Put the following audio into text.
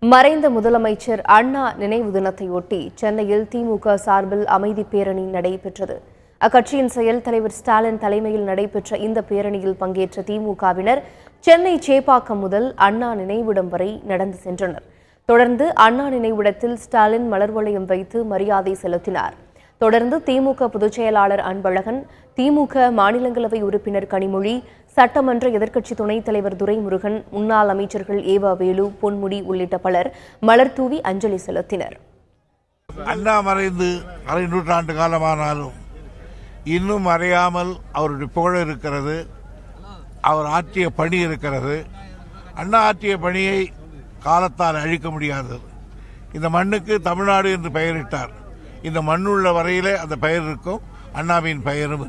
மறைந்த முதலமைச்சர் அண்ணா நினைவு தினத்தையொட்டி சென்னையில் திமுக சார்பில் அமைதி பேரணி நடைபெற்றது. அக்கட்சியின் செயல் தலைவர் ஸ்டாலின் தலைமையில் நடைபெற்ற இந்த பேரணியில் பங்கேற்ற திமுகவினர் சென்னை சேப்பாக்கம் முதல் அண்ணா நினைவிடம் வரை நடந்து சென்றனர். தொடர்ந்து அண்ணா நினைவிடத்தில் ஸ்டாலின் மலர் வளையம் வைத்து மரியாதை செலுத்தினார். தொடர்ந்து திமுக பொதுச் செயலாளர் அன்பழகன், திமுக மாநிலங்களவை உறுப்பினர் கனிமொழி, சட்டமன்ற எதிர்க்கட்சி துணைத் தலைவர் துரைமுருகன், முன்னாள் அமைச்சர்கள் ஏவா வேலு, பொன்முடி உள்ளிட்ட பலர் மலர் தூவி அஞ்சலி செலுத்தினர். அண்ணா மறைந்து அரை நூற்றாண்டு காலமானாலும் இன்னும் மறையாமல் அவருடைய புகழ் இருக்கிறது. அவர் ஆற்றிய பணி இருக்கிறது. அண்ணா ஆற்றிய பணியை காலத்தால் அழிக்க முடியாதது. இந்த மண்ணுக்கு தமிழ்நாடு என்று பெயரிட்டார். இந்த மண்ணுள்ள வரையிலே அந்த பெயர் இருக்கும், அண்ணாவின் பெயரும்.